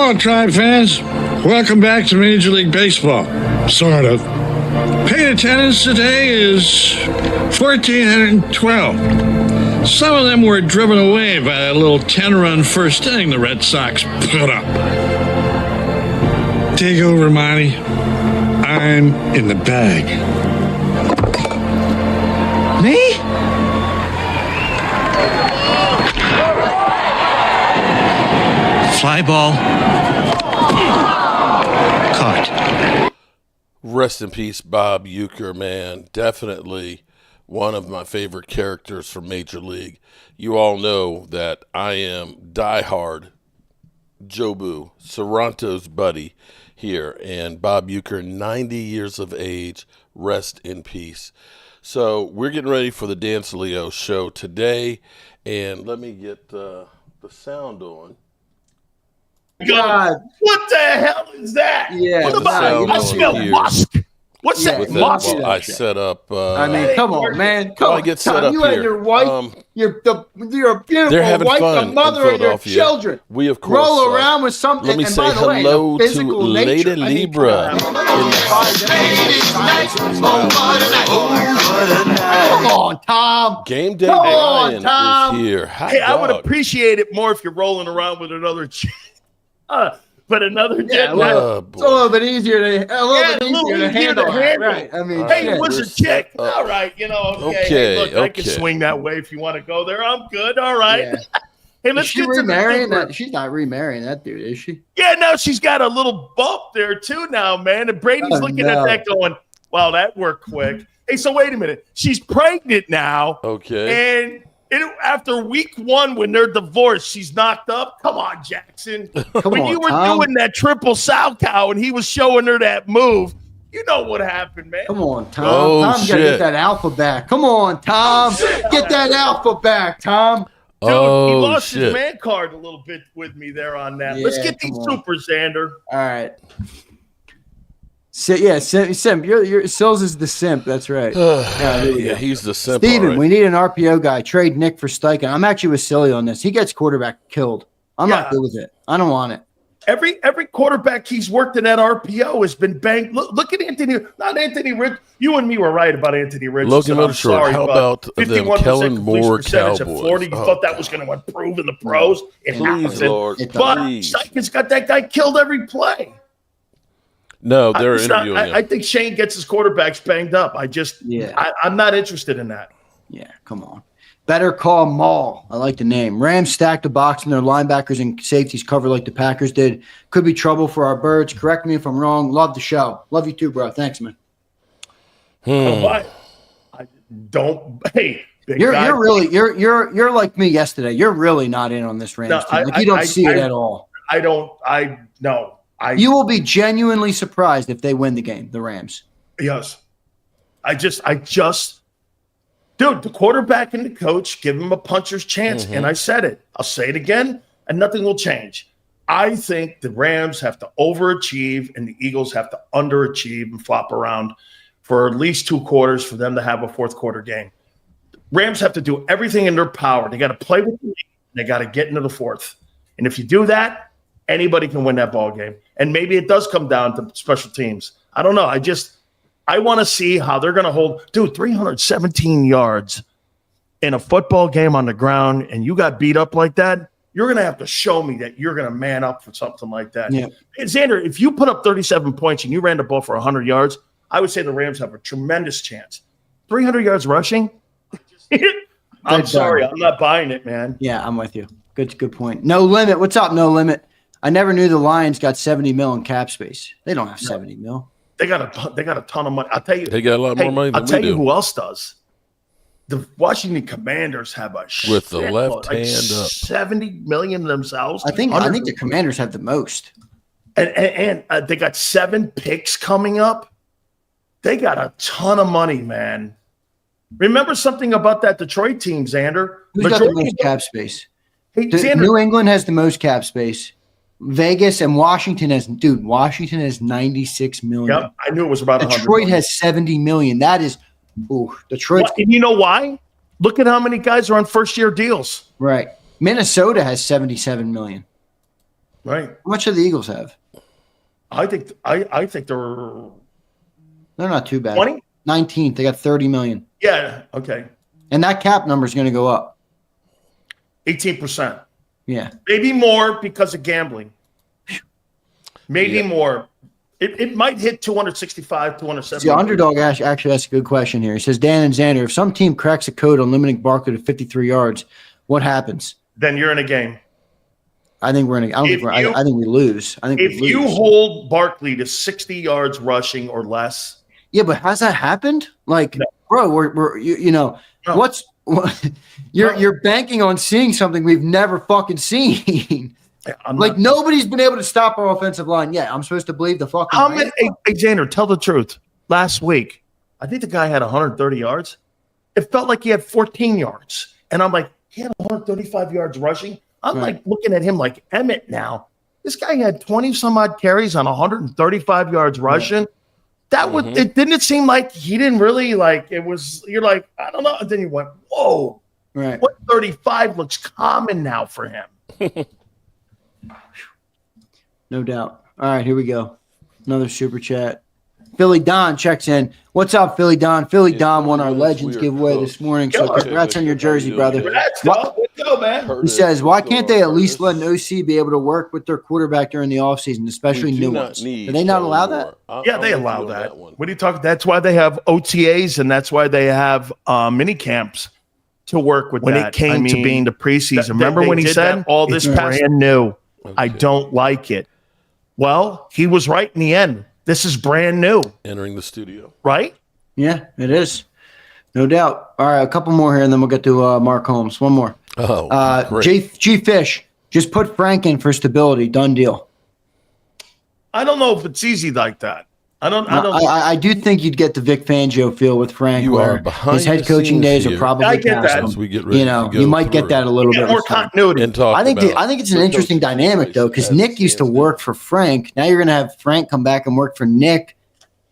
Hello, Tribe fans. Welcome back to Major League Baseball. Sort of. Paid attendance today is 1,412. Some of them were driven away by that little 10-run first inning the Red Sox put up. Take over, Monty. I'm in the bag. Me? Fly ball. Caught. Rest in peace, Bob Uecker, man. Definitely one of my favorite characters from Major League. You all know that I am diehard Jobu, Sorrento's buddy here, and Bob Uecker, 90 years of age. Rest in peace. So we're getting ready for the Dan Selio show today, and let me get the sound on. God, what the hell is that? Yeah, what about? I smell musk. What's that musk? Well, I set up. I mean, come on, man. Come on, I get set up you here. and your wife, you're a beautiful they're having wife, fun the mother of your children. We, of course, roll around with something. Let me and say by the way, hello to Lady nature, Libra. Come on, Tom. Game Day Come Ryan on, Tom. is here. Hey, I would appreciate it more if you're rolling around with another but another it's a little bit easier to handle. Right. I mean, hey, what's a chick? All right, okay. Hey, look, I can swing that way if you want to go there. I'm good. All right. Yeah. Hey, let's get to that. She's not remarrying that dude, is she? Yeah, no, she's got a little bump there too now, man. And Brady's looking at that going, wow, that worked quick. Hey, so wait a minute. She's pregnant now. Okay. And after week 1, when they're divorced, she's knocked up. Come on, Jackson. When you were doing that triple sow cow and he was showing her that move, you know what happened, man. Come on, Tom. Tom's got to get that alpha back. Come on, Tom. Get that alpha back, Tom. Dude, he lost his man card a little bit with me there on that. Let's get these supers, Xander. All right. Simp. Sills is the simp. That's right. Yeah, he's the simp. Steven, we need an RPO guy. Trade Nick for Steichen. I'm actually with Selio on this. He gets quarterback killed. I'm not good with it. I don't want it. Every quarterback he's worked in that RPO has been banged. Look at Anthony. Not Anthony Rich. You and me were right about Anthony Rich. Logan Motorshort. How about them Kellen Moore Cowboys? At Florida. You thought that was going to improve in the pros. Please, Lord. But Steichen's got that guy killed every play. No, they're interviewing him. I think Shane gets his quarterbacks banged up. I'm not interested in that. Yeah, come on. Better call Maul. I like the name. Rams stacked the box and their linebackers and safeties cover like the Packers did. Could be trouble for our birds. Correct me if I'm wrong. Love the show. Love you too, bro. Thanks, man. I don't. Hey, you're like me yesterday. You're really not in on this Rams team. You don't see it at all. You will be genuinely surprised if they win the game, the Rams. Yes. Dude, the quarterback and the coach, give him a puncher's chance. Mm-hmm. And I said it. I'll say it again, and nothing will change. I think the Rams have to overachieve and the Eagles have to underachieve and flop around for at least 2 quarters for them to have a fourth quarter game. Rams have to do everything in their power. They got to play with the lead. They got to get into the fourth. And if you do that, anybody can win that ball game. And maybe it does come down to special teams. I don't know. I want to see how they're going to hold. Dude, 317 yards in a football game on the ground, and you got beat up like that, you're going to have to show me that you're going to man up for something like that. Yeah. And Xander, if you put up 37 points and you ran the ball for 100 yards, I would say the Rams have a tremendous chance. 300 yards rushing? I'm sorry. I'm not buying it, man. Yeah, I'm with you. Good point. No Limit. What's up, No Limit? I never knew the Lions got $70 million in cap space. They don't have $70 million. They got a ton of money. I'll tell you. They got a lot more money than we do. I'll tell you who else does. The Washington Commanders have a with the left hand up $70 million themselves. I think the Commanders have the most. And they got 7 picks coming up. They got a ton of money, man. Remember something about that Detroit team, Xander? Who's got the most cap space? Hey, Xander, New England has the most cap space. Vegas and Washington has 96 million. Yep, I knew it was about 100. Detroit has 70 million. That is, Detroit. And you know why? Look at how many guys are on first-year deals. Right. Minnesota has 77 million. Right. How much do the Eagles have? I think they're They're not too bad. 20? 19th. They got 30 million. Yeah. Okay. And that cap number is going to go up. 18%. Yeah. Maybe more because of gambling. Maybe more. It might hit 265, 270. The underdog actually asked a good question here. He says, Dan and Xander, if some team cracks a code on limiting Barkley to 53 yards, what happens? Then you're in a game. I think we're in a, I think we lose. I think if we you lose. hold Barkley to 60 yards rushing or less. Yeah, but has that happened? Like, bro, we're you're banking on seeing something we've never fucking seen. Nobody's been able to stop our offensive line yet. I'm supposed to believe the fucking. How many? Hey, Xander, tell the truth. Last week, I think the guy had 130 yards. It felt like he had 14 yards, and I'm like, he had 135 yards rushing. I'm like looking at him like Emmett now. This guy had 20 some odd carries on 135 yards rushing. That was it. Didn't it seem like he didn't really like it was? You're like, I don't know. And then you went, whoa, right? 135 looks common now for him. No doubt. All right, here we go. Another super chat. Philly Don checks in. What's up, Philly Don? Philly Don won our Legends giveaway this morning. So congrats on your jersey, brother. Let's go, man. He says, why can't they at least let an OC be able to work with their quarterback during the offseason, especially new ones? Do they not allow that? Yeah, they allow that. What are you talking? That's why they have OTAs and that's why they have mini camps to work with. When it came to being the preseason, remember when he said all this brand new? I don't like it. Well, he was right in the end. This is brand new. Entering the studio. Right? Yeah, it is. No doubt. All right, a couple more here, and then we'll get to Mark Holmes. One more. Oh, great. G Fish, just put Frank in for stability. Done deal. I don't know if it's easy like that. I do think you'd get the Vic Fangio feel with Frank. You are behind his head coaching days are probably I get that. As we get ready you might get that a little bit more continuity. I think it's an interesting dynamic though, because Nick used to work for Frank. Now you're going to have Frank come back and work for Nick.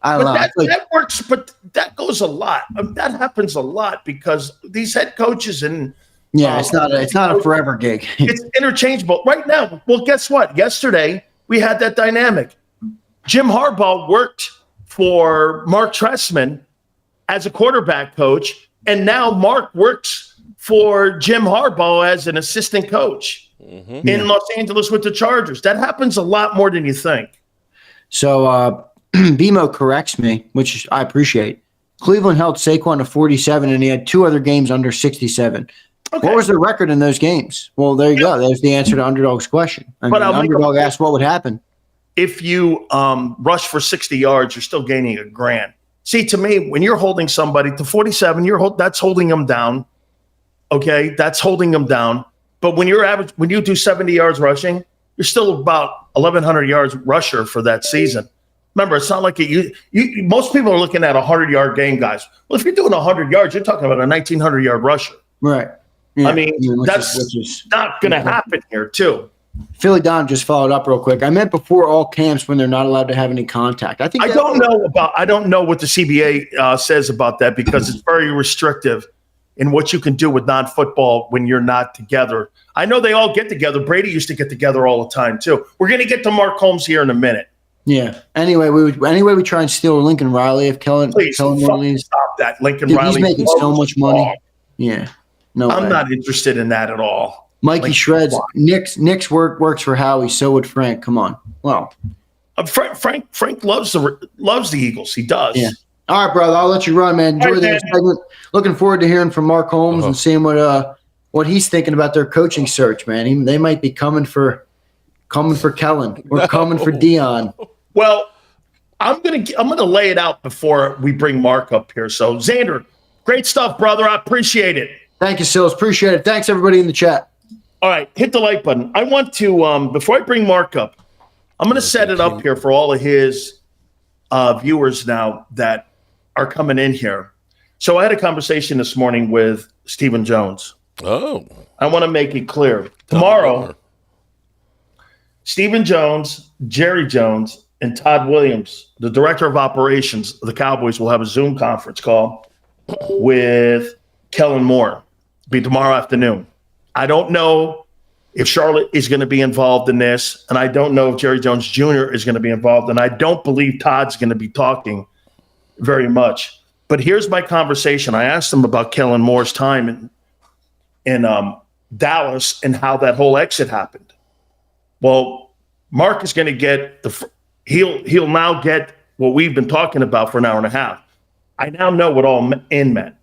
I don't know. That works, but that goes a lot. That happens a lot because these head coaches and it's not a forever gig. It's interchangeable right now. Well, guess what? Yesterday we had that dynamic. Jim Harbaugh worked for Mark Trestman as a quarterback coach, and now Mark works for Jim Harbaugh as an assistant coach in Los Angeles with the Chargers. That happens a lot more than you think. So BMO corrects me, which I appreciate. Cleveland held Saquon to 47, and he had two other games under 67. Okay. What was the record in those games? Well, there you go. There's the answer to Underdog's question. Underdog asked what would happen. If you rush for 60 yards, you're still gaining $1,000. See, to me, when you're holding somebody to 47, that's holding them down. Okay, that's holding them down. But when you do 70 yards rushing, you're still about 1,100 yards rusher for that season. Remember, it's not like most people are looking at a 100-yard game, guys. Well, if you're doing 100 yards, you're talking about a 1,900-yard rusher. Right. Yeah. I mean, that's not going to happen here, too. Philly Don just followed up real quick. I meant before all camps when they're not allowed to have any contact. I don't know what the CBA says about that because it's very restrictive in what you can do with non-football when you're not together. I know they all get together. Brady used to get together all the time too. We're going to get to Mark Holmes here in a minute. Yeah. Anyway, we try and steal Lincoln Riley if Kellen Moore leaves. Stop that. Lincoln Riley. He's making so much money. Yeah. No, I'm not interested in that at all. Mikey shreds. Nick's works for Howie. So would Frank. Come on. Well, Frank loves the Eagles. He does. Yeah. All right, brother. I'll let you run, man. Enjoy the segment. Looking forward to hearing from Mark Holmes and seeing what he's thinking about their coaching search, man. They might be coming for Kellen or coming for Dion. Well, I'm gonna lay it out before we bring Mark up here. So Xander, great stuff, brother. I appreciate it. Thank you, Sills. Appreciate it. Thanks everybody in the chat. All right, hit the like button. I want to, before I bring Mark up, I'm going to set it up here for all of his viewers now that are coming in here. So I had a conversation this morning with Stephen Jones. Oh. I want to make it clear. Tomorrow, Stephen Jones, Jerry Jones, and Todd Williams, the director of operations of the Cowboys, will have a Zoom conference call with Kellen Moore. It'll be tomorrow afternoon. I don't know if Charlotte is going to be involved in this, and I don't know if Jerry Jones Jr. is going to be involved, and I don't believe Todd's going to be talking very much. But here's my conversation. I asked him about Kellen Moore's time in Dallas and how that whole exit happened. Well, Mark is going to get he'll now get what we've been talking about for an hour and a half. I now know what all in meant.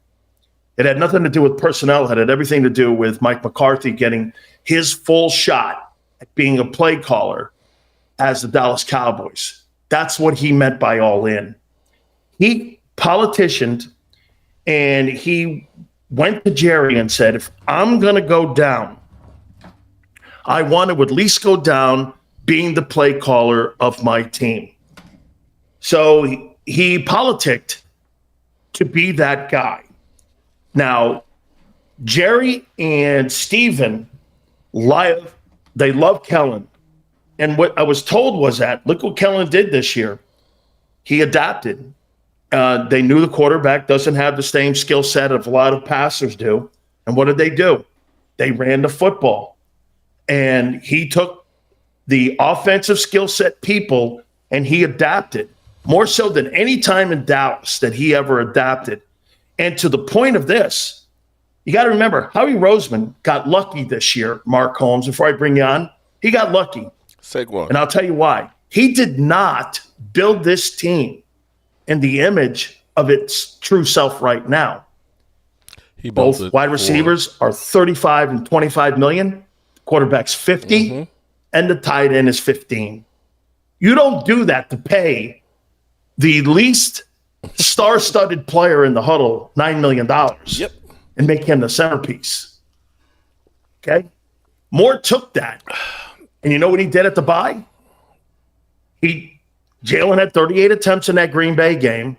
It had nothing to do with personnel. It had everything to do with Mike McCarthy getting his full shot at being a play caller as the Dallas Cowboys. That's what he meant by all in. He politicianed, and he went to Jerry and said, if I'm going to go down, I want to at least go down being the play caller of my team. So he politicked to be that guy. Now, Jerry and Steven, they love Kellen. And what I was told was that, look what Kellen did this year. He adapted. They knew the quarterback doesn't have the same skill set of a lot of passers do. And what did they do? They ran the football. And he took the offensive skill set people and he adapted more so than any time in Dallas that he ever adapted. And to the point of this, you got to remember, Howie Roseman got lucky this year, Mark Holmes, before I bring you on. He got lucky. Saquon. And I'll tell you why. He did not build this team in the image of its true self right now. Both wide receivers are 35 and 25 million. Quarterback's 50, and the tight end is 15. You don't do that to pay the least star-studded player in the huddle $9 million and make him the centerpiece. Okay? Moore took that. And you know what he did at the bye? Jalen had 38 attempts in that Green Bay game.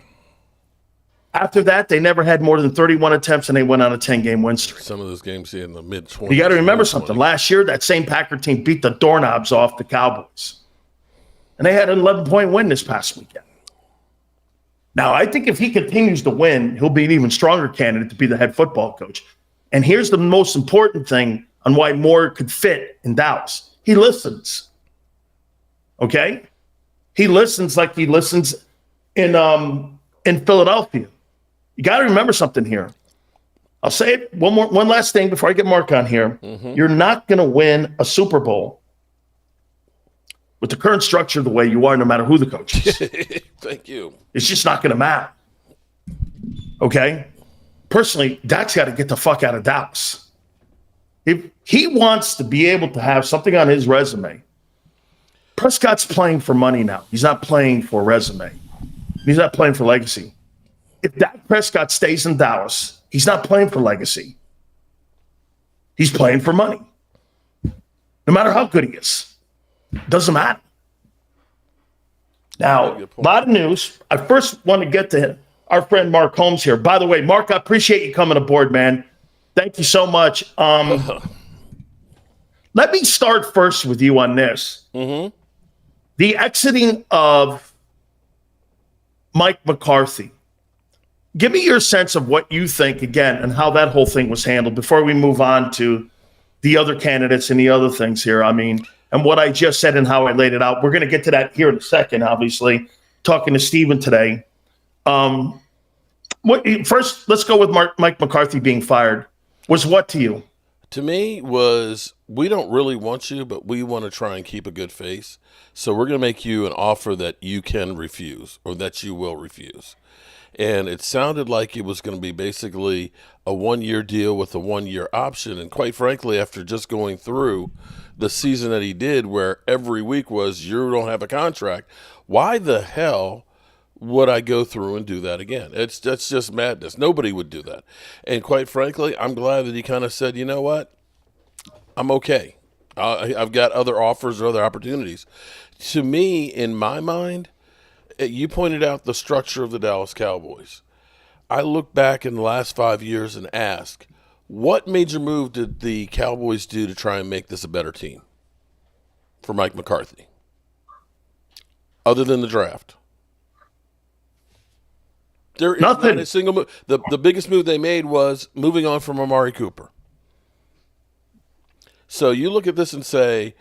After that, they never had more than 31 attempts, and they went on a 10-game win streak. Some of those games in the mid-20s. You got to remember something. Last year, that same Packer team beat the doorknobs off the Cowboys. And they had an 11-point win this past weekend. Now, I think if he continues to win, he'll be an even stronger candidate to be the head football coach. And here's the most important thing on why Moore could fit in Dallas. He listens. Okay? He listens like he listens in Philadelphia. You got to remember something here. I'll say it one last thing before I get Mark on here. You're not going to win a Super Bowl with the current structure the way you are, no matter who the coach is. Thank you. It's just not going to matter. Okay? Personally, Dak's got to get the fuck out of Dallas. If he wants to be able to have something on his resume, Prescott's playing for money now. He's not playing for resume. He's not playing for legacy. If Dak Prescott stays in Dallas, he's not playing for legacy. He's playing for money. No matter how good he is. Doesn't matter. Now, a lot of news. I first want to get to our friend Mark Holmes here. By the way, Mark, I appreciate you coming aboard, man. Thank you so much. Let me start first with you on this. The exiting of Mike McCarthy. Give me your sense of what you think, again, and how that whole thing was handled before we move on to the other candidates and the other things here. I mean, and what I just said and how I laid it out. We're going to get to that here in a second, obviously, talking to Steven today. First, let's go with Mike McCarthy being fired. Was what to you? To me was, we don't really want you, but we want to try and keep a good face. So we're going to make you an offer that you can refuse, or that you will refuse. And it sounded like it was going to be basically a one-year deal with a one-year option. And quite frankly, after just going through the season that he did, where every week was, you don't have a contract, why the hell would I go through and do that again? That's just madness. Nobody would do that. And quite frankly, I'm glad that he kind of said, you know what? I'm okay. I've got other offers or other opportunities. To me, in my mind, you pointed out the structure of the Dallas Cowboys. I look back in the last 5 years and ask, what major move did the Cowboys do to try and make this a better team for Mike McCarthy, other than the draft? There is Nothing. not a single move. The biggest move they made was moving on from Amari Cooper. So you look at this and say,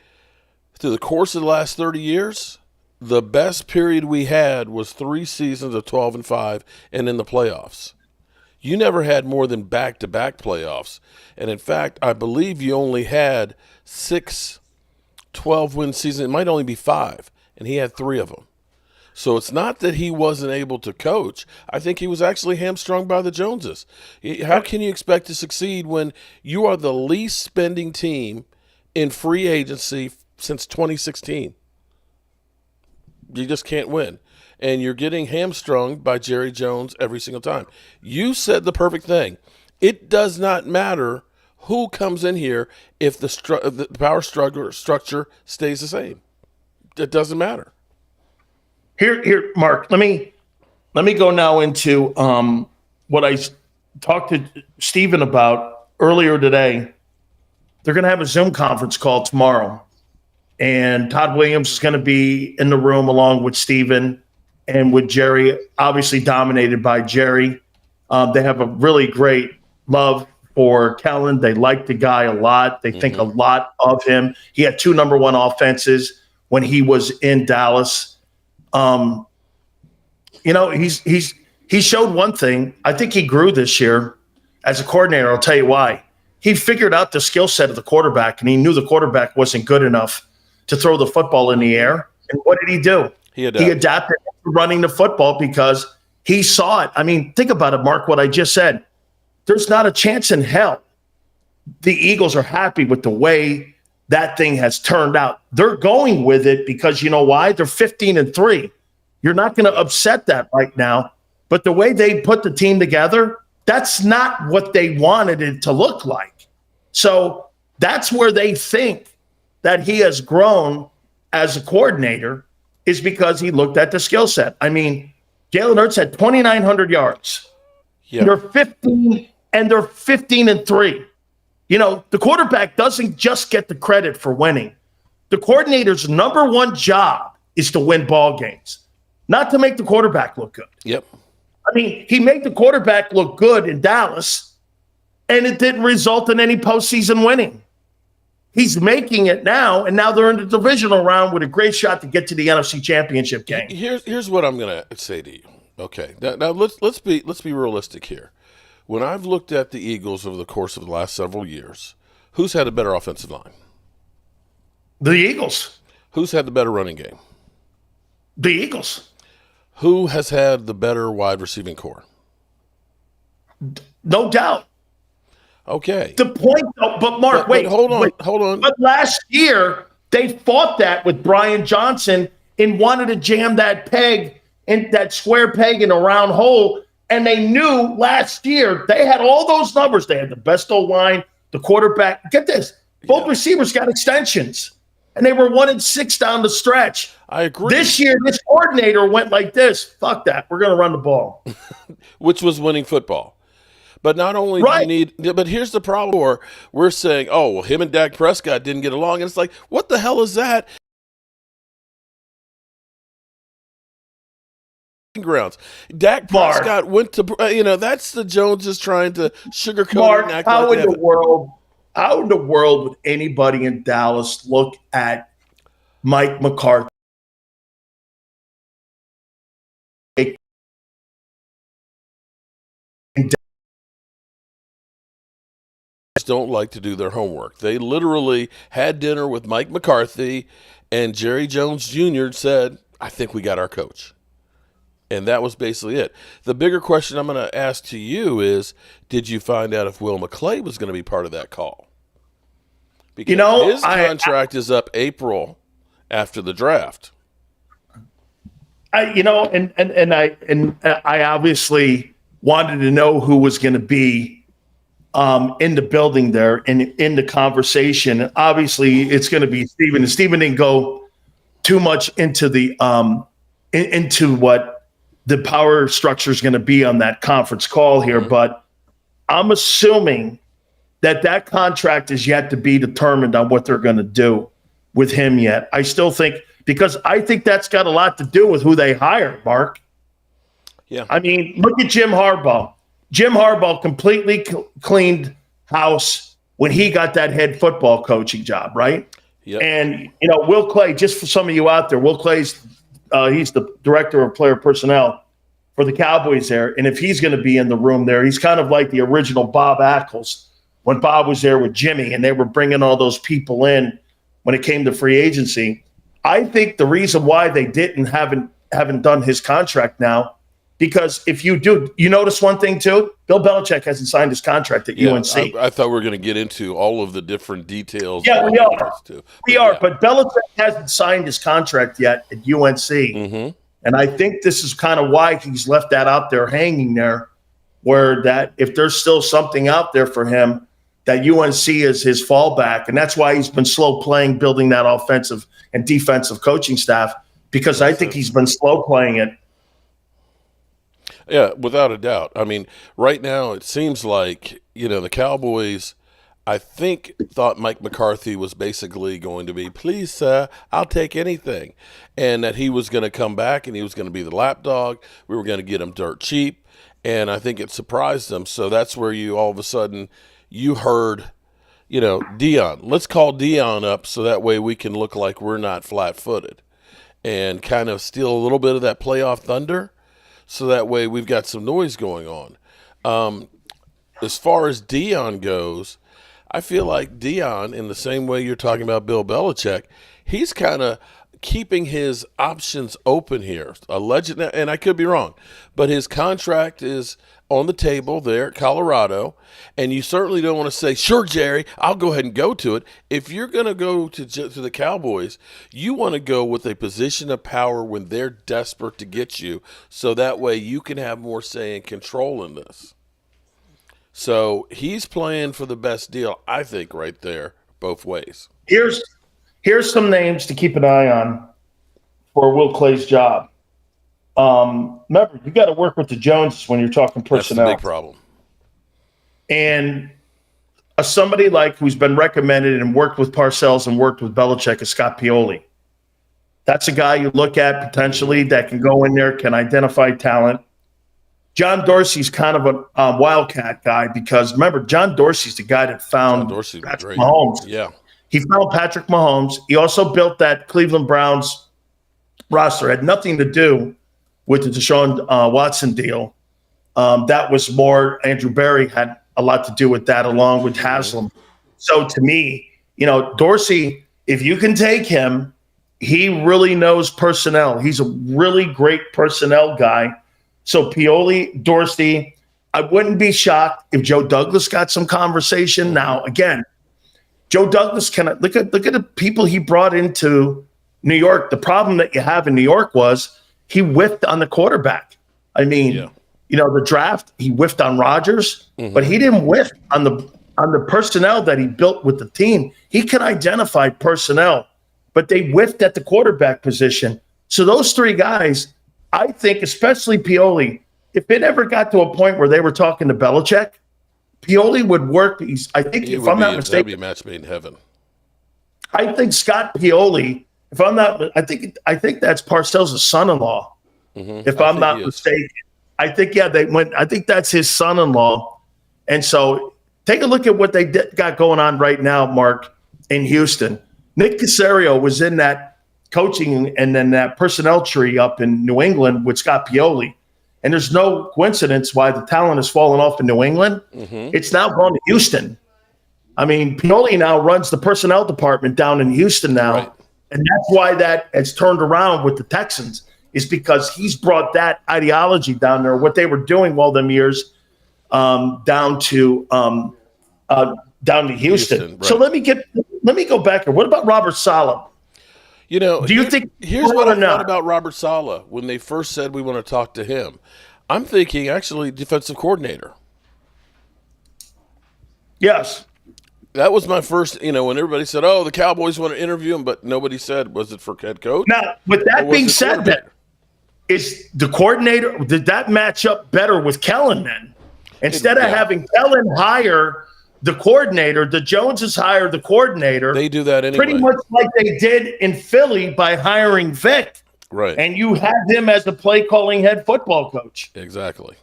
through the course of the last 30 years, the best period we had was 3 seasons of 12-5 and in the playoffs. You never had more than back-to-back playoffs. And in fact, I believe you only had 6 12-win seasons. It might only be 5, and he had 3 of them. So it's not that he wasn't able to coach. I think he was actually hamstrung by the Joneses. How can you expect to succeed when you are the least spending team in free agency since 2016? You just can't win. And you're getting hamstrung by Jerry Jones every single time. You said the perfect thing. It does not matter who comes in here if the power structure stays the same. It doesn't matter. Here, Mark. Let me go now into what I talked to Stephen about earlier today. They're going to have a Zoom conference call tomorrow, and Todd Williams is going to be in the room along with Stephen and with Jerry. Obviously, dominated by Jerry. They have a really great love for Kellen. They like the guy a lot. They think a lot of him. He had 2 number 1 offenses when he was in Dallas. He showed one thing. I think he grew this year as a coordinator. I'll tell you why. He figured out the skill set of the quarterback, and he knew the quarterback wasn't good enough to throw the football in the air. And what did he do? He adapted to running the football because he saw it. I mean, think about it, Mark, what I just said. There's not a chance in hell the Eagles are happy with the way that thing has turned out. They're going with it because you know why? They're 15-3. You're not going to upset that right now. But the way they put the team together, that's not what they wanted it to look like. So that's where they think that he has grown as a coordinator is because he looked at the skill set. I mean, Jalen Hurts had 2,900 yards. Yep. They're 15-3. You know, the quarterback doesn't just get the credit for winning. The coordinator's number 1 job is to win ball games, not to make the quarterback look good. Yep. I mean, he made the quarterback look good in Dallas, and it didn't result in any postseason winning. He's making it now, and now they're in the divisional round with a great shot to get to the NFC Championship game. Here's what I'm going to say to you. Okay, now let's be realistic here. When I've looked at the Eagles over the course of the last several years, who's had a better offensive line? The Eagles. Who's had the better running game? The Eagles. Who has had the better wide receiving core? No doubt. Okay. The point, but Mark, wait. Hold on. But last year, they fought that with Brian Johnson and wanted to jam that peg in that square peg in a round hole. And they knew last year they had all those numbers. They had the best O-line, the quarterback. Get this. Both receivers got extensions. And they were 1-6 down the stretch. I agree. This year, this coordinator went like this. Fuck that. We're going to run the ball. Which was winning football. But not only do you need – but here's the problem. We're saying, oh, well, him and Dak Prescott didn't get along. And it's like, what the hell is that? Grounds. Dak Prescott went to that's the Joneses trying to sugarcoat Mark, and act how like in the world would anybody in Dallas look at Mike McCarthy? Don't like to do their homework. They literally had dinner with Mike McCarthy, and Jerry Jones Jr. said, I think we got our coach. And that was basically it. The bigger question I'm going to ask to you is, did you find out if Will McClay was going to be part of that call? Because his contract is up April after the draft. I obviously wanted to know who was going to be in the building there and in the conversation. Obviously, it's going to be Stephen. And Stephen didn't go too much into the into what the power structure is going to be on that conference call here, but I'm assuming that contract is yet to be determined on what they're going to do with him yet. I still think, because I think that's got a lot to do with who they hire, Mark. Yeah. I mean, look at Jim Harbaugh. Jim Harbaugh completely cleaned house when he got that head football coaching job, right? Yep. And, Will Clay, just for some of you out there, Will Clay's he's the director of player personnel for the Cowboys there. And if he's going to be in the room there, he's kind of like the original Bob Ackles when Bob was there with Jimmy and they were bringing all those people in when it came to free agency. I think the reason why they haven't done his contract now, because if you do, you notice one thing too, Bill Belichick hasn't signed his contract at UNC. I thought we were going to get into all of the different details. Yeah, we are. But Belichick hasn't signed his contract yet at UNC. Mm-hmm. And I think this is kind of why he's left that out there hanging there, where that if there's still something out there for him, that UNC is his fallback. And that's why he's been slow playing, building that offensive and defensive coaching staff, because I think he's been slow playing it. Yeah, without a doubt. I mean, right now it seems like, the Cowboys, I think, thought Mike McCarthy was basically going to be, please, sir, I'll take anything. And that he was going to come back and he was going to be the lapdog. We were going to get him dirt cheap. And I think it surprised them. So that's where all of a sudden, you heard, Dion. Let's call Dion up so that way we can look like we're not flat-footed and kind of steal a little bit of that playoff thunder so that way we've got some noise going on. As far as Dion goes, I feel like Dion, in the same way you're talking about Bill Belichick, he's kind of keeping his options open here. Alleged, and I could be wrong, but his contract is on the table there at Colorado, and you certainly don't want to say, sure, Jerry, I'll go ahead and go to it. If you're going to go to the Cowboys, you want to go with a position of power when they're desperate to get you, so that way you can have more say and control in this. So he's playing for the best deal, I think, right there, both ways. Here's some names to keep an eye on for Will Clay's job. Remember, you got to work with the Joneses when you're talking personnel. That's the big problem. And somebody like who's been recommended and worked with Parcells and worked with Belichick is Scott Pioli. That's a guy you look at potentially that can go in there, can identify talent. John Dorsey's kind of a wildcat guy because, remember, John Dorsey's the guy that found Patrick Mahomes. Yeah. He found Patrick Mahomes. He also built that Cleveland Browns roster. It had nothing to do with the Deshaun Watson deal. That was more Andrew Berry had a lot to do with that along with Haslam. So to me, Dorsey, if you can take him, he really knows personnel. He's a really great personnel guy. So Pioli, Dorsey, I wouldn't be shocked if Joe Douglas got some conversation. Now, again, Joe Douglas can look at the people he brought into New York. The problem that you have in New York was he whiffed on the quarterback. I mean, the draft, he whiffed on Rodgers, but he didn't whiff on the personnel that he built with the team. He can identify personnel, but they whiffed at the quarterback position. So those three guys, I think, especially Pioli, if it ever got to a point where they were talking to Belichick, Pioli would work. I think, if I'm not mistaken, that'd be a match made in heaven. I think Scott Pioli, if I'm not, I think that's Parcells' son-in-law. If I'm not mistaken, I think I think that's his son-in-law, and so take a look at what they got going on right now, Mark, in Houston. Nick Caserio was in that coaching and then that personnel tree up in New England with Scott Pioli. And there's no coincidence why the talent has fallen off in New England. It's now gone to Houston. I mean, Pioli now runs the personnel department down in Houston now. Right. And that's why that has turned around with the Texans, is because he's brought that ideology down there, what they were doing all them years, down to Houston. Right. So let me go back here. What about Robert Saleh? Do you think here's what I thought about Robert Saleh when they first said we want to talk to him? I'm thinking actually defensive coordinator. Yes. That was my first, when everybody said, oh, the Cowboys want to interview him, but nobody said, was it for head coach? Now, with that being said, that is the coordinator, did that match up better with Kellen then? Instead of having Kellen hire the coordinator, the Joneses hire the coordinator. They do that anyway. Pretty much like they did in Philly by hiring Vic. Right. And you had him as the play-calling head football coach. Exactly.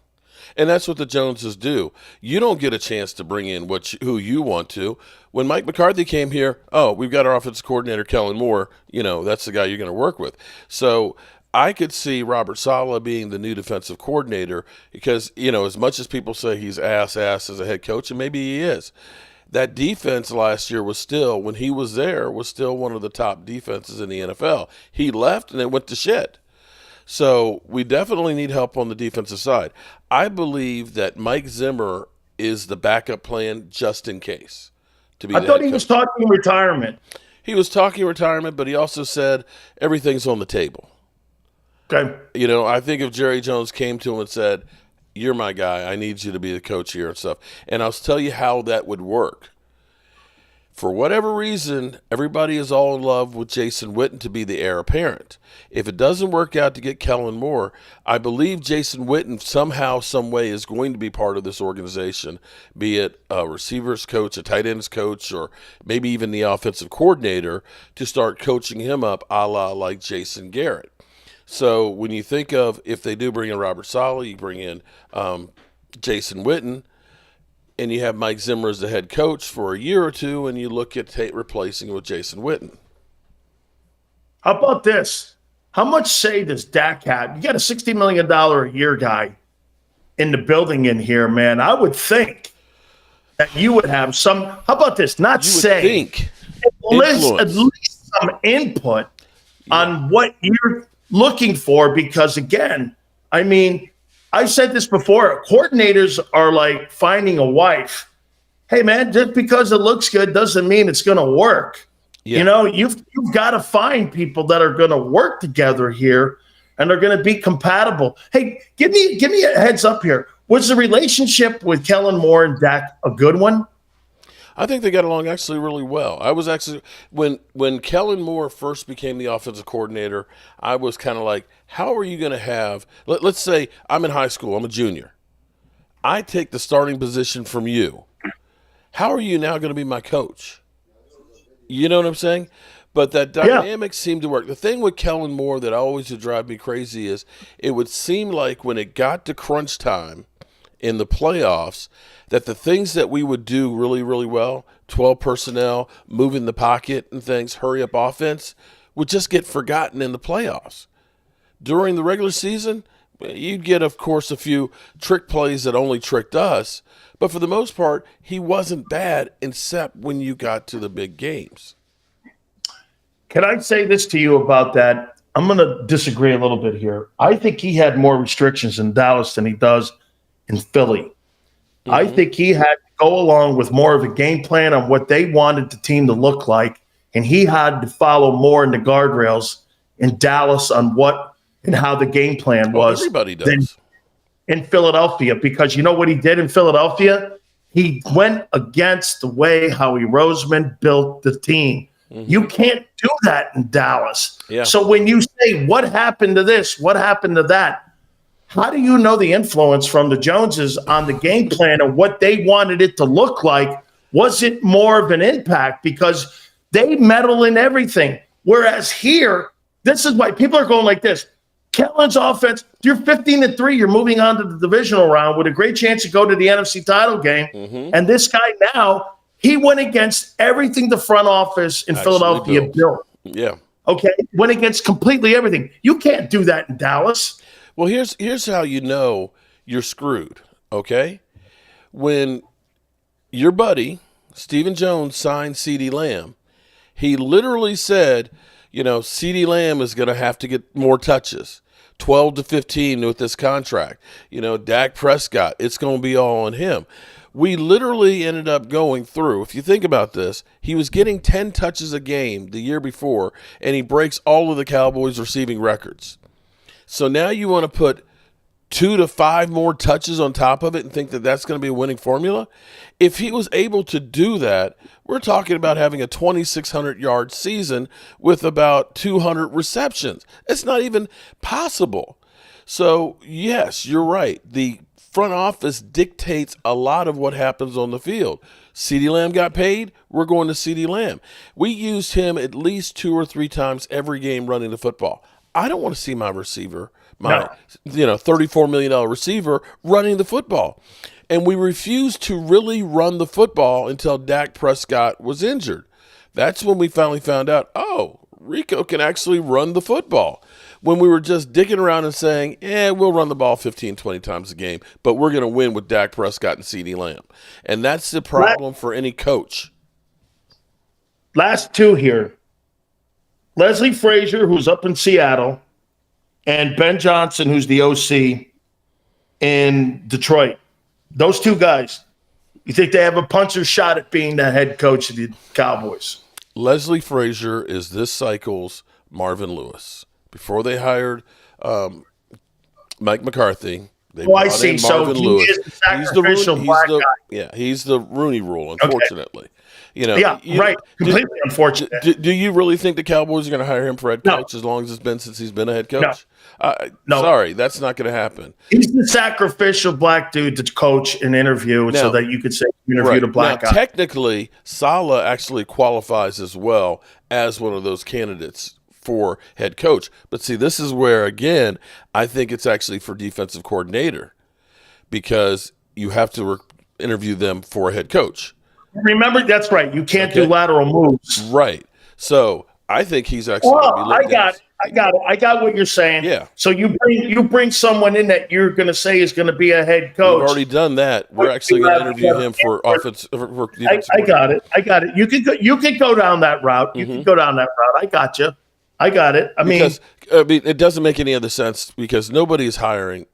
And that's what the Joneses do. You don't get a chance to bring in who you want to. When Mike McCarthy came here, we've got our offensive coordinator, Kellen Moore. That's the guy you're going to work with. So I could see Robert Saleh being the new defensive coordinator because, as much as people say he's ass as a head coach, and maybe he is, that defense last year was still, when he was there, was still one of the top defenses in the NFL. He left and it went to shit. So we definitely need help on the defensive side. I believe that Mike Zimmer is the backup plan just in case. I thought he was talking retirement. He was talking retirement, but he also said everything's on the table. Okay. I think if Jerry Jones came to him and said, "You're my guy. I need you to be the coach here," and stuff. And I'll tell you how that would work. For whatever reason, everybody is all in love with Jason Witten to be the heir apparent. If it doesn't work out to get Kellen Moore, I believe Jason Witten somehow, some way is going to be part of this organization, be it a receivers coach, a tight ends coach, or maybe even the offensive coordinator to start coaching him up a la like Jason Garrett. So when you think of, if they do bring in Robert Saleh, you bring in Jason Witten, and you have Mike Zimmer as the head coach for a year or two, and you look at replacing with Jason Witten. How about this? How much say does Dak have? You got a $60 million a year guy in the building in here, man. I would think that you would have some. How about this? Not You would say. think. At least some input on what you're looking for, because, again, I said this before. Coordinators are like finding a wife. Hey, man, just because it looks good doesn't mean it's going to work. Yeah. You've got to find people that are going to work together here and are going to be compatible. Hey, give me a heads up here. Was the relationship with Kellen Moore and Dak a good one? I think they got along actually really well. I was actually, when Kellen Moore first became the offensive coordinator, I was kind of like, how are you going to have, let's say I'm in high school, I'm a junior. I take the starting position from you. How are you now going to be my coach? You know what I'm saying? But that dynamic seemed to work. The thing with Kellen Moore that always would drive me crazy is it would seem like when it got to crunch time in the playoffs, that the things that we would do really, really well, 12 personnel, moving the pocket and things, hurry up offense, would just get forgotten in the playoffs. During the regular season, you'd get, of course, a few trick plays that only tricked us, but for the most part, he wasn't bad except when you got to the big games. Can I say this to you about that? I'm going to disagree a little bit here. I think he had more restrictions in Dallas than he does in Philly. Mm-hmm. I think he had to go along with more of a game plan on what they wanted the team to look like, and he had to follow more in the guardrails in Dallas on what and how the game plan was. Everybody does. In Philadelphia, because you know what he did in Philadelphia? He went against the way Howie Roseman built the team. Mm-hmm. You can't do that in Dallas. Yeah. So when you say, what happened to this? What happened to that? How do you know the influence from the Joneses on the game plan and what they wanted it to look like? Was it more of an impact? Because they meddle in everything. Whereas here, this is why people are going like this. Kellen's offense, you're 15-3. You're moving on to the divisional round with a great chance to go to the NFC title game. Mm-hmm. And this guy now, he went against everything the front office in Philadelphia built. Yeah. Okay? Went against completely everything. You can't do that in Dallas. Well, here's how you know you're screwed, okay? When your buddy, Stephen Jones, signed CeeDee Lamb, he literally said, CeeDee Lamb is going to have to get more touches, 12 to 15 with this contract. Dak Prescott, it's going to be all on him. We literally ended up going through, if you think about this, he was getting 10 touches a game the year before, and he breaks all of the Cowboys receiving records. So now you want to put 2 to 5 more touches on top of it and think that that's going to be a winning formula? If he was able to do that, we're talking about having a 2,600-yard season with about 200 receptions. It's not even possible. So, yes, you're right. The front office dictates a lot of what happens on the field. CeeDee Lamb got paid, we're going to CeeDee Lamb. We used him at least 2 or 3 times every game running the football. I don't want to see my receiver my 34 million dollar receiver running the football. And we refused to really run the football until Dak Prescott was injured. That's when we finally found out, oh, Rico can actually run the football. When we were just digging around and saying, we'll run the ball 15, 20 times a game, but we're going to win with Dak Prescott and CeeDee Lamb. And that's the problem for any coach. Last two here. Leslie Frazier, who's up in Seattle, and Ben Johnson, who's the OC in Detroit. Those two guys, you think they have a puncher's shot at being the head coach of the Cowboys? Leslie Frazier is this cycle's Marvin Lewis. Before they hired Mike McCarthy, they brought in Marvin Lewis. He's the Rooney Rule, unfortunately. Okay. Right. Completely unfortunate. Do you really think the Cowboys are going to hire him for head coach as long as it's been since he's been a head coach? No. Sorry, that's not going to happen. He's the sacrificial black dude to coach an interview so that you could say you interviewed a black guy. Technically, Saleh actually qualifies as well as one of those candidates for head coach. But see, this is where, again, I think it's actually for defensive coordinator because you have to interview them for a head coach. Remember, that's right. You can't do lateral moves. Right. So I think he's actually going to be looked at. I got what you're saying. Yeah. So you bring someone in that you're going to say is going to be a head coach. We've already done that. We're actually going to interview him for offense. I got it. You can go down that route. You can go down that route. I got you. I got it. I mean, it doesn't make any other sense because nobody is hiring,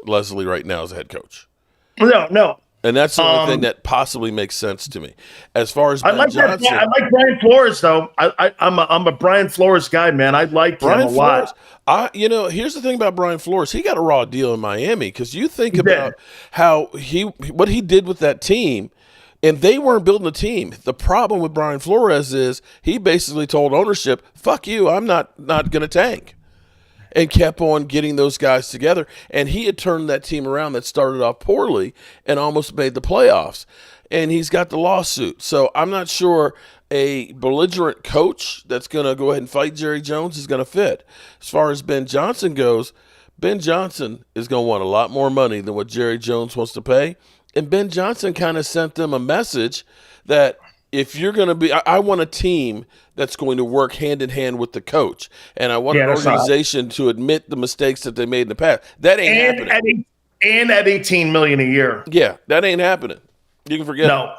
Leslie right now as a head coach. No. And that's the only thing that possibly makes sense to me. As far as Ben Johnson, I like Brian Flores though. I'm a Brian Flores guy, man. I like him a lot. Here's the thing about Brian Flores. He got a raw deal in Miami because you think about how what he did with that team. And they weren't building a team. The problem with Brian Flores is he basically told ownership, fuck you, I'm not going to tank. And kept on getting those guys together. And he had turned that team around that started off poorly and almost made the playoffs. And he's got the lawsuit. So I'm not sure a belligerent coach that's going to go ahead and fight Jerry Jones is going to fit. As far as Ben Johnson goes, Ben Johnson is going to want a lot more money than what Jerry Jones wants to pay. And Ben Johnson kind of sent them a message that if you're going to be, I want a team that's going to work hand in hand with the coach. And I want an organization to admit the mistakes that they made in the past. That ain't happening. And at $18 million a year. Yeah, that ain't happening. You can forget it.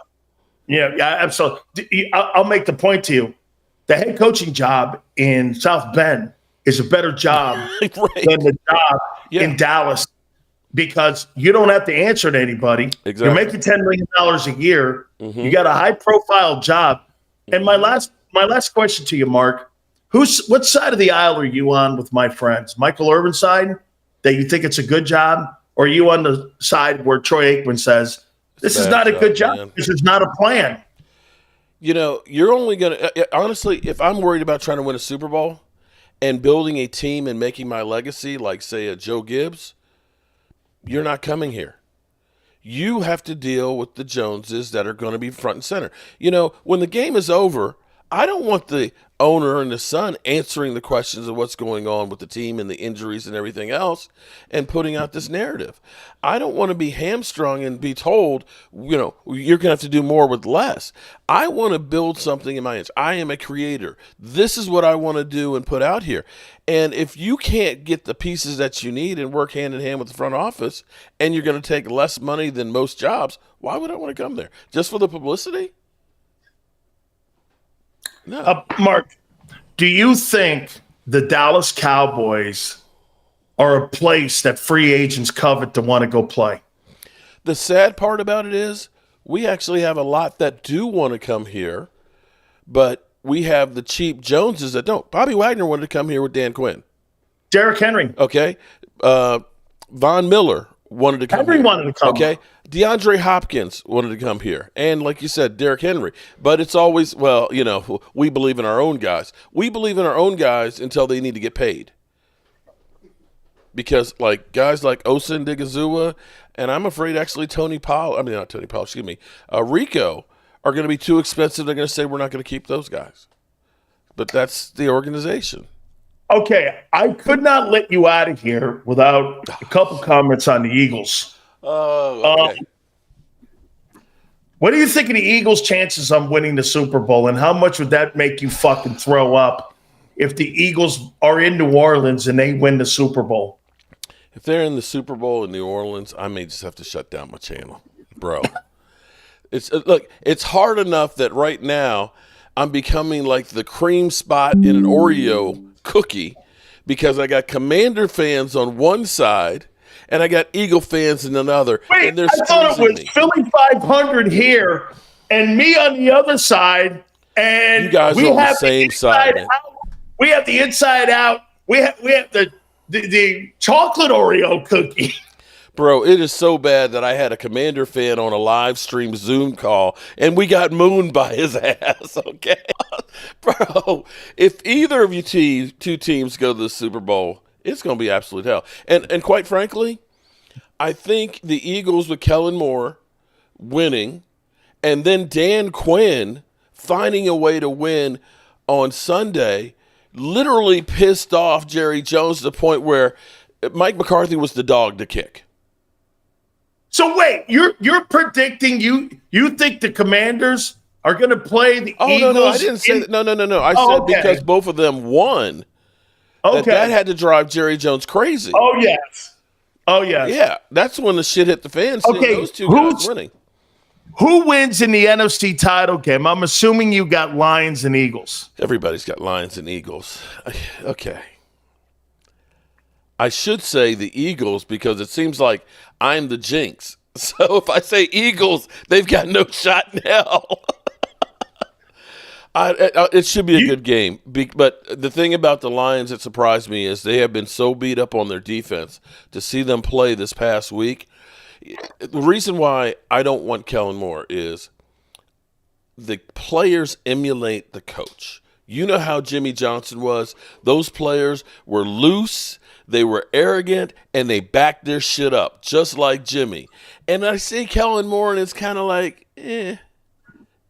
Yeah, absolutely. I'll make the point to you. The head coaching job in South Bend is a better job than the job in Dallas. Because you don't have to answer to anybody. Exactly. You're making $10 million a year. You got a high-profile job. And my last question to you, Mark, what side of the aisle are you on with my friends? Michael Irvin's side, that you think it's a good job? Or are you on the side where Troy Aikman says, this is not a good job. Man. This is not a plan. You're only going to – honestly, if I'm worried about trying to win a Super Bowl and building a team and making my legacy like, say, a Joe Gibbs – you're not coming here. You have to deal with the Joneses that are going to be front and center. When the game is over, I don't want the owner and the son answering the questions of what's going on with the team and the injuries and everything else and putting out this narrative. I don't want to be hamstrung and be told, you're going to have to do more with less. I want to build something in my hands. I am a creator. This is what I want to do and put out here. And if you can't get the pieces that you need and work hand in hand with the front office and you're going to take less money than most jobs, why would I want to come there? Just for the publicity? No. Mark, do you think the Dallas Cowboys are a place that free agents covet to want to go play? The sad part about it is we actually have a lot that do want to come here, but we have the cheap Joneses that don't. Bobby Wagner wanted to come here with Dan Quinn. Derrick Henry. Okay. Von Miller wanted to come here. Wanted to come. Okay. DeAndre Hopkins wanted to come here. And like you said, Derrick Henry. But it's always, we believe in our own guys. We believe in our own guys until they need to get paid. Because guys like Osa and Digazua, and I'm afraid actually Rico are going to be too expensive. They're going to say we're not going to keep those guys. But that's the organization. Okay, I could not let you out of here without a couple comments on the Eagles. Oh, okay. What do you think of the Eagles' chances on winning the Super Bowl, and how much would that make you fucking throw up if the Eagles are in New Orleans and they win the Super Bowl? If they're in the Super Bowl in New Orleans, I may just have to shut down my channel, bro. It's hard enough that right now I'm becoming like the cream spot in an Oreo cookie because I got Commander fans on one side and I got Eagle fans in another. Wait, and they're I thought it was me. Philly 500 here and me on the other side, and You guys we are on have the same side. Man. We have the inside out. We have the chocolate Oreo cookie. Bro, it is so bad that I had a Commander fan on a live stream Zoom call, and we got mooned by his ass, okay? Bro, if either of you two teams go to the Super Bowl, it's going to be absolute hell. And quite frankly, I think the Eagles with Kellen Moore winning, and then Dan Quinn finding a way to win on Sunday literally pissed off Jerry Jones to the point where Mike McCarthy was the dog to kick. So wait, you're predicting you think the Commanders are going to play the Eagles? No, I didn't say that. No. I said okay. Because both of them won. Okay. That had to drive Jerry Jones crazy. Oh yes. Yeah, that's when the shit hit the fan. Okay, Those two guys winning. Who wins in the NFC title game? I'm assuming you got Lions and Eagles. Everybody's got Lions and Eagles. Okay. I should say the Eagles because it seems like I'm the jinx. So if I say Eagles, they've got no shot in hell. It should be a good game. But the thing about the Lions that surprised me is they have been so beat up on their defense. To see them play this past week, the reason why I don't want Kellen Moore is the players emulate the coach. You know how Jimmy Johnson was? Those players were loose, they were arrogant, and they backed their shit up, just like Jimmy. And I see Kellen Moore, and it's kind of like, You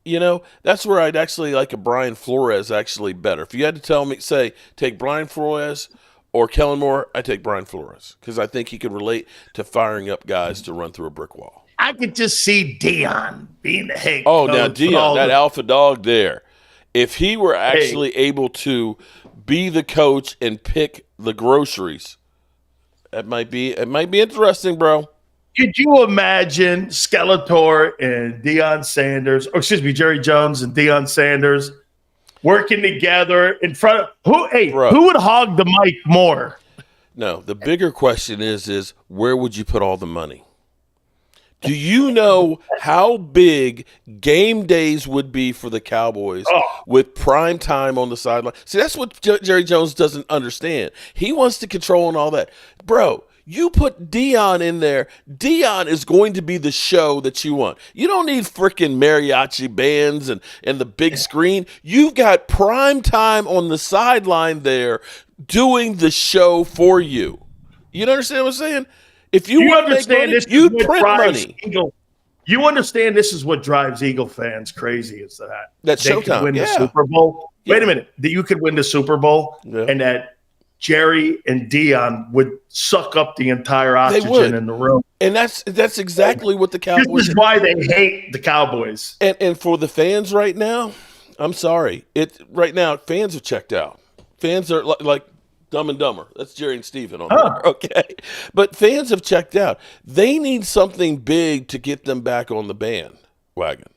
know, that's where I'd actually like a Brian Flores actually better. If you had to tell me, say, take Brian Flores or Kellen Moore, I take Brian Flores because I think he could relate to firing up guys to run through a brick wall. I could just see Dion being the head Oh, coach. now Dion, that alpha dog there. If he were actually able to be the coach and pick the groceries, it might be interesting, bro. Could you imagine Skeletor and Jerry Jones and Deion Sanders working together in front of who would hog the mic more? No, the bigger question is where would you put all the money? Do you know how big game days would be for the Cowboys with prime time on the sideline? See, that's what Jerry Jones doesn't understand. He wants to control and all that. Bro, you put Dion in there, Dion is going to be the show that you want. You don't need freaking mariachi bands and the big screen. You've got prime time on the sideline there doing the show for you. You understand what I'm saying? If you want to make money, you print money. You understand this is what drives Eagle fans crazy is that that's they could win the Super Bowl. Yeah. Wait a minute. That you could win the Super Bowl and that Jerry and Dion would suck up the entire oxygen in the room. And that's exactly what the Cowboys This is why they hate the Cowboys. And for the fans right now, I'm sorry. Right now, fans have checked out. Fans are like Dumb and Dumber. That's Jerry and Steven on there. Okay. But fans have checked out. They need something big to get them back on the bandwagon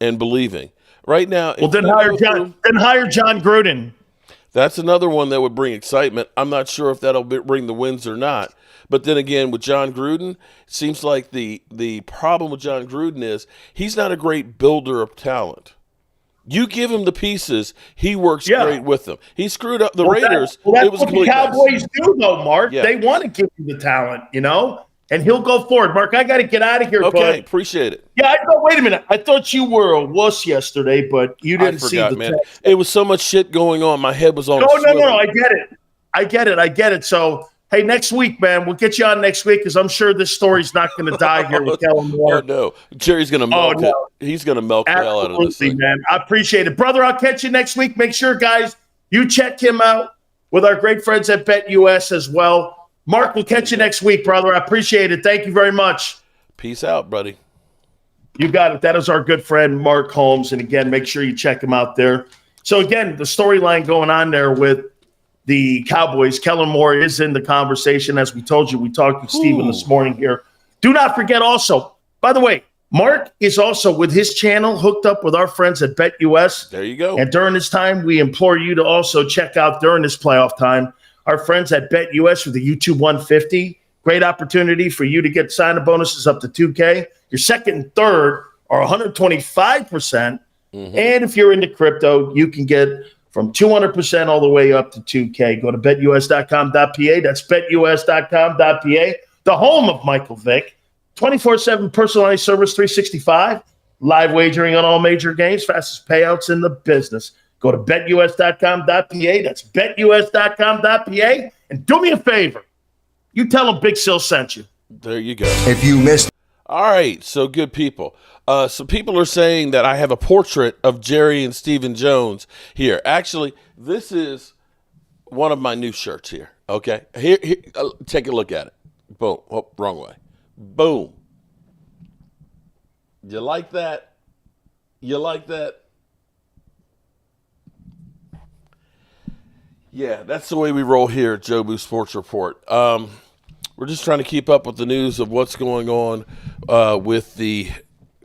and believing. Right now, well, then hire John Gruden. That's another one that would bring excitement. I'm not sure if that'll bring the wins or not. But then again, with John Gruden, it seems like the problem with John Gruden is he's not a great builder of talent. You give him the pieces, he works great with them. He screwed up the Raiders. That's it was what the Cowboys do, though, Mark. Yeah. They want to give you the talent, and he'll go forward. Mark, I got to get out of here. Okay, appreciate it. Yeah, I thought. Wait a minute. I thought you were a wuss yesterday, but you didn't see the man. It was so much shit going on. My head was on. No. I get it. So, hey, next week, man, we'll get you on next week because I'm sure this story's not going to die here with Kellen Moore. Oh, no. Jerry's going to milk it. He's going to milk the hell out of this thing. Man. I appreciate it. Brother, I'll catch you next week. Make sure, guys, you check him out. with our great friends at BetUS as well. Mark, we'll catch you next week, brother. I appreciate it. Thank you very much. Peace out, buddy. You got it. That is our good friend, Mark Holmes. And again, make sure you check him out there. So again, the storyline going on there with the Cowboys, Kellen Moore is in the conversation. As we told you, we talked to Steven this morning here. Do not forget also, by the way, Mark is also with his channel hooked up with our friends at BetUS. There you go. And during this time, we implore you to also check out during this playoff time our friends at BetUS with the YouTube 150. Great opportunity for you to get sign-up bonuses up to 2K. Your second and third are 125%. And if you're into crypto, you can get from 200% all the way up to 2K. Go to betus.com.pa. That's betus.com.pa. The home of Michael Vick. 24/7 personalized service, 365. Live wagering on all major games. Fastest payouts in the business. Go to betus.com.pa. That's betus.com.pa. And do me a favor. You tell them Big Sil sent you. There you go. If you missed. All right, so good people. Some people are saying that I have a portrait of Jerry and Stephen Jones here. Actually, this is one of my new shirts here. Okay, here take a look at it. Boom. Oh, wrong way. Boom. You like that? You like that? Yeah, that's the way we roll here at Jobu Sports Report. We're just trying to keep up with the news of what's going on with the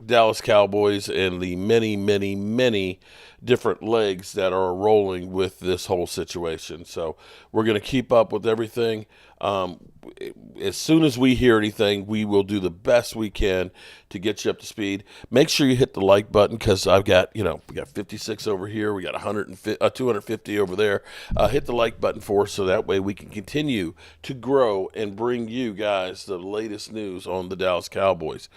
Dallas Cowboys and the many, many, many different legs that are rolling with this whole situation. So we're going to keep up with everything. As soon as we hear anything, we will do the best we can to get you up to speed. Make sure you hit the like button because I've got, we got 56 over here. We got 250 over there. Hit the like button for us so that way we can continue to grow and bring you guys the latest news on the Dallas Cowboys.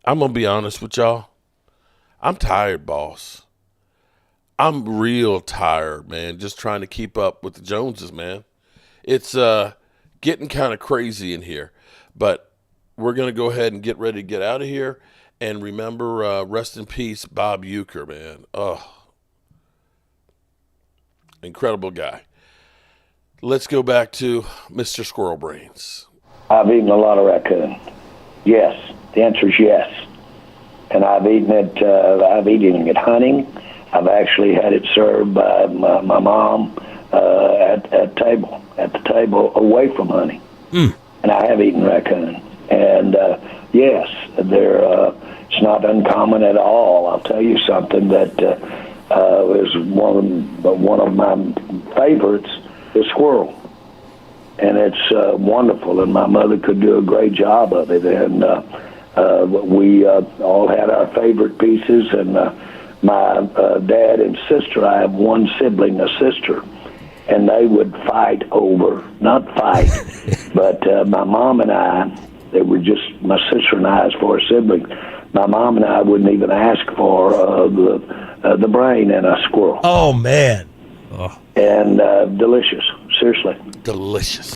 I'm going to be honest with y'all. I'm tired, boss. I'm real tired, man, just trying to keep up with the Joneses, man. It's getting kind of crazy in here. But we're going to go ahead and get ready to get out of here. And remember, rest in peace, Bob Uecker, man. Oh, incredible guy. Let's go back to Mr. Squirrel Brains. I've eaten a lot of raccoon. Yes. The answer is yes. And I've eaten it hunting. I've actually had it served by my mom at the table away from hunting. And I have eaten raccoon. And yes, it's not uncommon at all. I'll tell you something that is one of my favorites is squirrel. And it's wonderful, and my mother could do a great job of it. And we all had our favorite pieces, and my dad and sister, I have one sibling, a sister, and they would fight over, not fight, but my mom and I, they were just, my sister and I as far as siblings, my mom and I wouldn't even ask for the brain in a squirrel. Oh, man. Oh. And delicious, seriously. Delicious.